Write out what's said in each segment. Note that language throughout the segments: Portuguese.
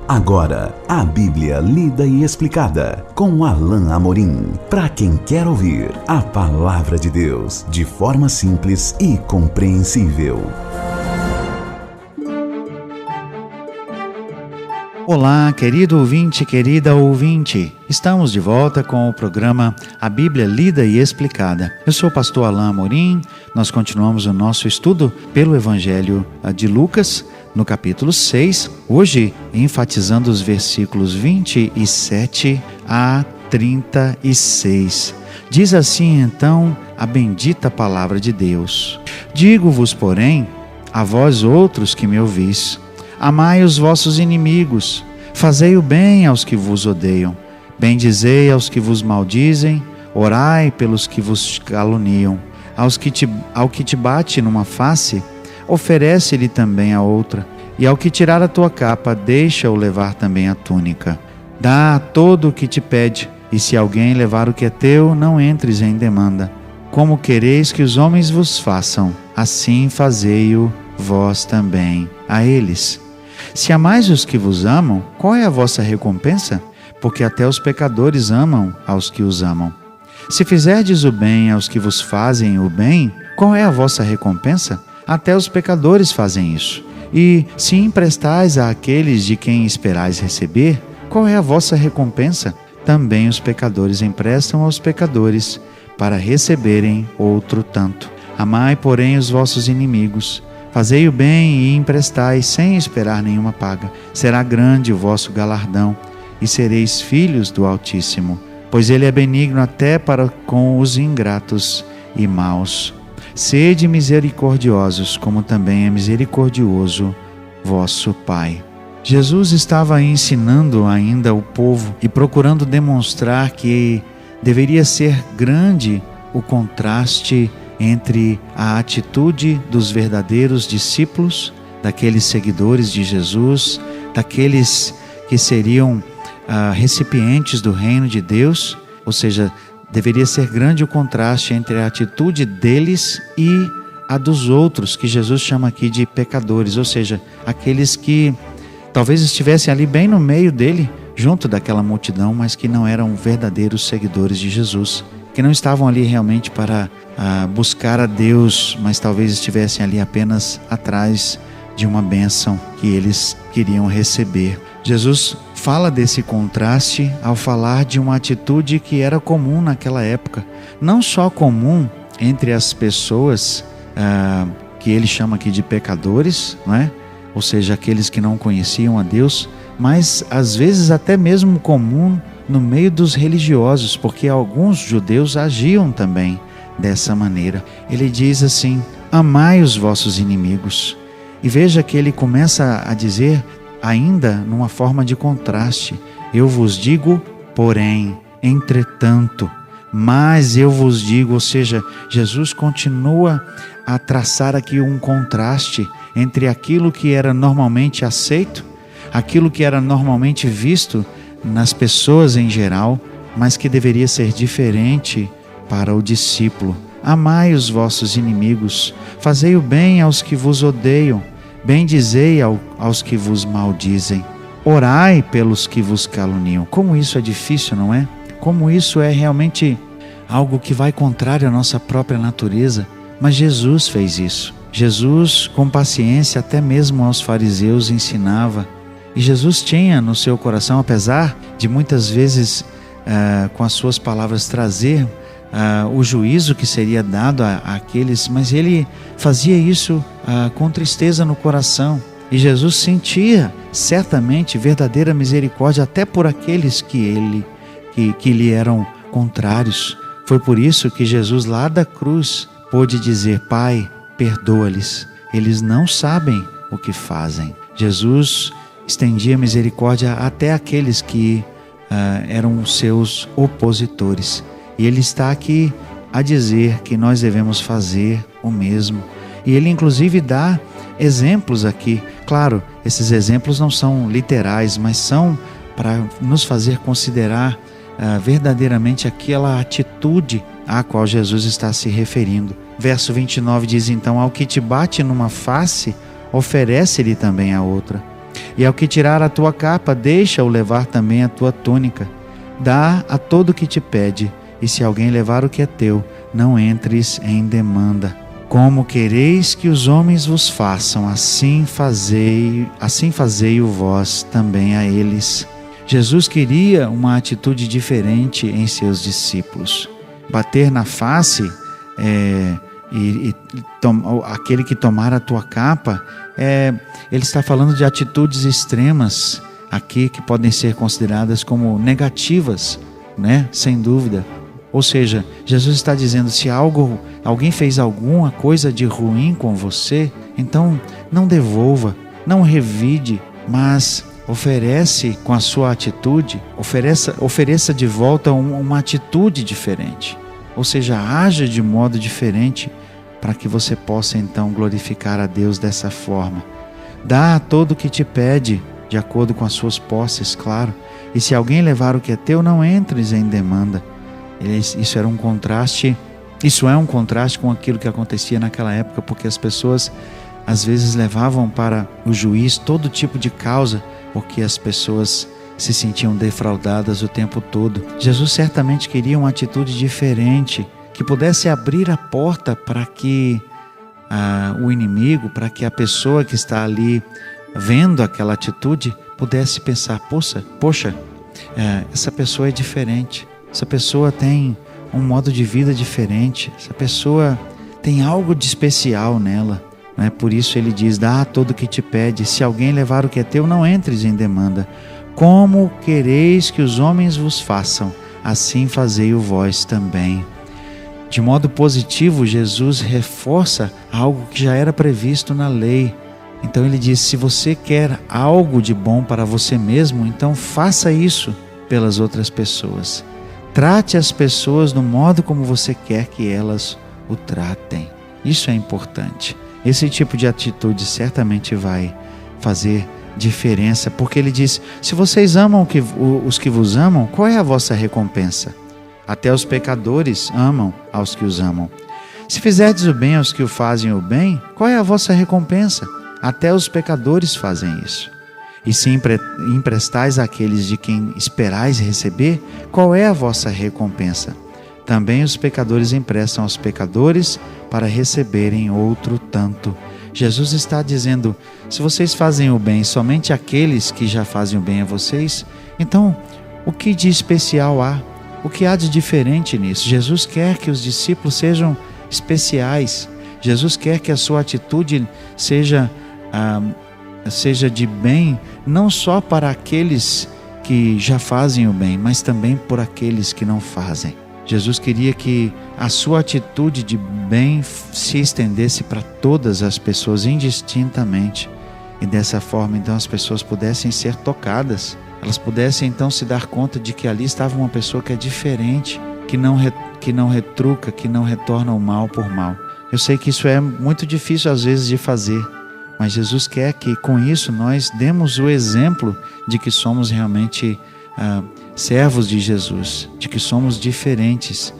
Agora, a Bíblia lida e explicada com Alain Amorim. Para quem quer ouvir a Palavra de Deus de forma simples e compreensível. Olá, querido ouvinte, querida ouvinte. Estamos de volta com o programa A Bíblia Lida e Explicada. Eu sou o pastor Alain Amorim. Nós continuamos o nosso estudo pelo Evangelho de Lucas, no capítulo 6, hoje enfatizando os versículos 27 a 36. Diz assim então a bendita palavra de Deus: Digo-vos, porém, a vós outros que me ouvis, amai os vossos inimigos, fazei o bem aos que vos odeiam, bendizei aos que vos maldizem, orai pelos que vos caluniam. Ao que te bate numa face, oferece-lhe também a outra, e ao que tirar a tua capa, deixa-o levar também a túnica. Dá todo o que te pede, e se alguém levar o que é teu, não entres em demanda. Como quereis que os homens vos façam, assim fazei-o vós também a eles. Se amais os que vos amam, qual é a vossa recompensa? Porque até os pecadores amam aos que os amam. Se fizerdes o bem aos que vos fazem o bem, qual é a vossa recompensa? Até os pecadores fazem isso. E se emprestais àqueles de quem esperais receber, qual é a vossa recompensa? Também os pecadores emprestam aos pecadores, para receberem outro tanto. Amai, porém, os vossos inimigos. Fazei o bem e emprestai, sem esperar nenhuma paga. Será grande o vosso galardão, e sereis filhos do Altíssimo, pois ele é benigno até para com os ingratos e maus. Sede misericordiosos, como também é misericordioso vosso Pai. Jesus estava ensinando ainda o povo e procurando demonstrar que deveria ser grande o contraste entre a atitude dos verdadeiros discípulos, daqueles seguidores de Jesus, daqueles que seriam recipientes do reino de Deus, ou seja, deveria ser grande o contraste entre a atitude deles e a dos outros, que Jesus chama aqui de pecadores, ou seja, aqueles que talvez estivessem ali bem no meio dele, junto daquela multidão, mas que não eram verdadeiros seguidores de Jesus, que não estavam ali realmente para buscar a Deus, mas talvez estivessem ali apenas atrás de uma bênção que eles queriam receber. Jesus fala desse contraste ao falar de uma atitude que era comum naquela época, não só comum entre as pessoas que ele chama aqui de pecadores, não é? Ou seja, aqueles que não conheciam a Deus, mas às vezes até mesmo comum no meio dos religiosos, porque alguns judeus agiam também dessa maneira. Ele diz assim: amai os vossos inimigos. E veja que ele começa a dizer ainda numa forma de contraste: eu vos digo, porém, entretanto, mas eu vos digo, ou seja, Jesus continua a traçar aqui um contraste entre aquilo que era normalmente aceito, aquilo que era normalmente visto nas pessoas em geral, mas que deveria ser diferente para o discípulo. Amai os vossos inimigos, fazei o bem aos que vos odeiam, bendizei aos que vos maldizem, orai pelos que vos caluniam. Como isso é difícil, não é? Como isso é realmente algo que vai contrário à nossa própria natureza, mas Jesus fez isso. Jesus, com paciência, até mesmo aos fariseus ensinava. E Jesus tinha no seu coração, apesar de muitas vezes com as suas palavras trazer o juízo que seria dado àqueles, mas ele fazia isso com tristeza no coração. E Jesus sentia certamente verdadeira misericórdia até por aqueles que lhe eram contrários. Foi por isso que Jesus lá da cruz pôde dizer: Pai, perdoa-lhes, eles não sabem o que fazem. Jesus estendia misericórdia até aqueles que eram seus opositores. E ele está aqui a dizer que nós devemos fazer o mesmo. E ele inclusive dá exemplos aqui. Claro, esses exemplos não são literais, mas são para nos fazer considerar verdadeiramente aquela atitude à qual Jesus está se referindo. Verso 29 diz então: ao que te bate numa face, oferece-lhe também a outra. E ao que tirar a tua capa, deixa-o levar também a tua túnica. Dá a todo o que te pede, e se alguém levar o que é teu, não entres em demanda. Como quereis que os homens vos façam, assim fazei-o vós também a eles. Jesus queria uma atitude diferente em seus discípulos. Bater na face, aquele que tomar a tua capa, ele está falando de atitudes extremas aqui que podem ser consideradas como negativas, né? Sem dúvida. Ou seja, Jesus está dizendo, se alguém fez alguma coisa de ruim com você, então não devolva, não revide, mas oferece com a sua atitude, ofereça de volta uma atitude diferente. Ou seja, haja de modo diferente para que você possa então glorificar a Deus dessa forma. Dá a todo o que te pede, de acordo com as suas posses, claro. E se alguém levar o que é teu, não entres em demanda. Isso é um contraste com aquilo que acontecia naquela época, porque as pessoas às vezes levavam para o juiz todo tipo de causa, porque as pessoas se sentiam defraudadas o tempo todo. Jesus certamente queria uma atitude diferente, que pudesse abrir a porta para que o inimigo, para que a pessoa que está ali vendo aquela atitude, pudesse pensar, poxa, essa pessoa é diferente. Essa pessoa tem um modo de vida diferente. Essa pessoa tem algo de especial nela. Né? Por isso ele diz, dá a todo o que te pede. Se alguém levar o que é teu, não entres em demanda. Como quereis que os homens vos façam, assim fazei-o vós também. De modo positivo, Jesus reforça algo que já era previsto na lei. Então ele diz, se você quer algo de bom para você mesmo, então faça isso pelas outras pessoas. Trate as pessoas no modo como você quer que elas o tratem. Isso é importante. Esse tipo de atitude certamente vai fazer diferença, porque ele diz, se vocês amam os que vos amam, qual é a vossa recompensa? Até os pecadores amam aos que os amam. Se fizerdes o bem aos que o fazem o bem, qual é a vossa recompensa? Até os pecadores fazem isso. E se emprestais àqueles de quem esperais receber, qual é a vossa recompensa? Também os pecadores emprestam aos pecadores para receberem outro tanto. Jesus está dizendo, se vocês fazem o bem somente àqueles que já fazem o bem a vocês, então o que de especial há? O que há de diferente nisso? Jesus quer que os discípulos sejam especiais. Jesus quer que a sua atitude seja de bem, não só para aqueles que já fazem o bem, mas também por aqueles que não fazem. Jesus queria que a sua atitude de bem se estendesse para todas as pessoas indistintamente. E dessa forma, então, as pessoas pudessem ser tocadas. Elas pudessem, então, se dar conta de que ali estava uma pessoa que é diferente, que não retruca, que não retorna o mal por mal. Eu sei que isso é muito difícil, às vezes, de fazer. Mas Jesus quer que, com isso, nós demos o exemplo de que somos realmente servos de Jesus, de que somos diferentes.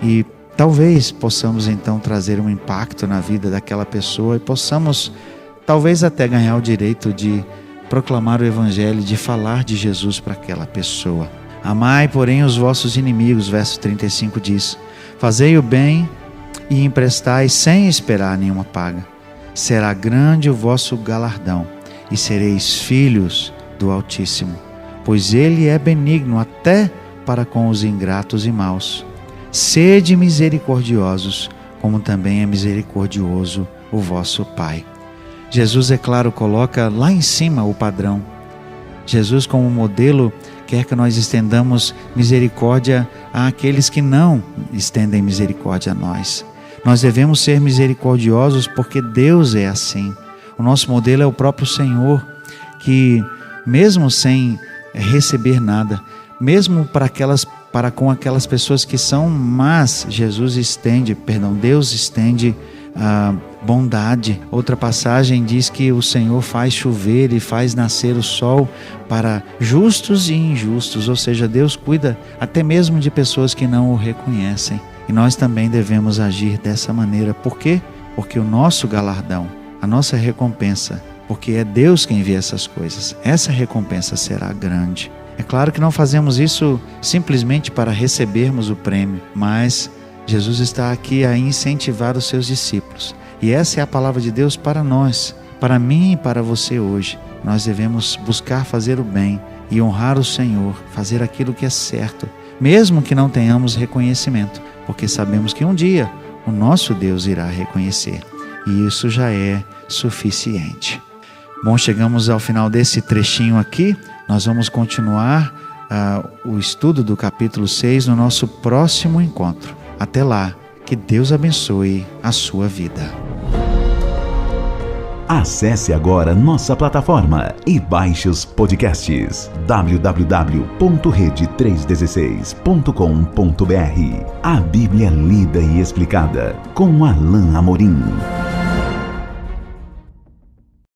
E talvez possamos, então, trazer um impacto na vida daquela pessoa e possamos, talvez, até ganhar o direito de proclamar o Evangelho, de falar de Jesus para aquela pessoa. Amai, porém, os vossos inimigos, verso 35 diz, fazei o bem e emprestai sem esperar nenhuma paga. Será grande o vosso galardão, e sereis filhos do Altíssimo, pois Ele é benigno até para com os ingratos e maus. Sede misericordiosos, como também é misericordioso o vosso Pai. Jesus, é claro, coloca lá em cima o padrão. Jesus, como modelo, quer que nós estendamos misericórdia àqueles que não estendem misericórdia a nós. Nós devemos ser misericordiosos porque Deus é assim. O nosso modelo é o próprio Senhor, que mesmo sem receber nada, mesmo para com aquelas pessoas que são más, Deus estende a bondade. Outra passagem diz que o Senhor faz chover e faz nascer o sol para justos e injustos, ou seja, Deus cuida até mesmo de pessoas que não o reconhecem. E nós também devemos agir dessa maneira. Por quê? Porque o nosso galardão, a nossa recompensa porque é Deus quem vê essas coisas. Essa recompensa será grande. É claro que não fazemos isso simplesmente para recebermos o prêmio, mas Jesus está aqui a incentivar os seus discípulos. E essa é a palavra de Deus para nós, para mim e para você hoje. Nós devemos buscar fazer o bem e honrar o Senhor, fazer aquilo que é certo, mesmo que não tenhamos reconhecimento, porque sabemos que um dia o nosso Deus irá reconhecer, e isso já é suficiente. Bom, chegamos ao final desse trechinho aqui. Nós vamos continuar o estudo do capítulo 6 no nosso próximo encontro. Até lá, que Deus abençoe a sua vida. Acesse agora nossa plataforma e baixe os podcasts www.rede316.com.br. A Bíblia lida e explicada com Alain Amorim.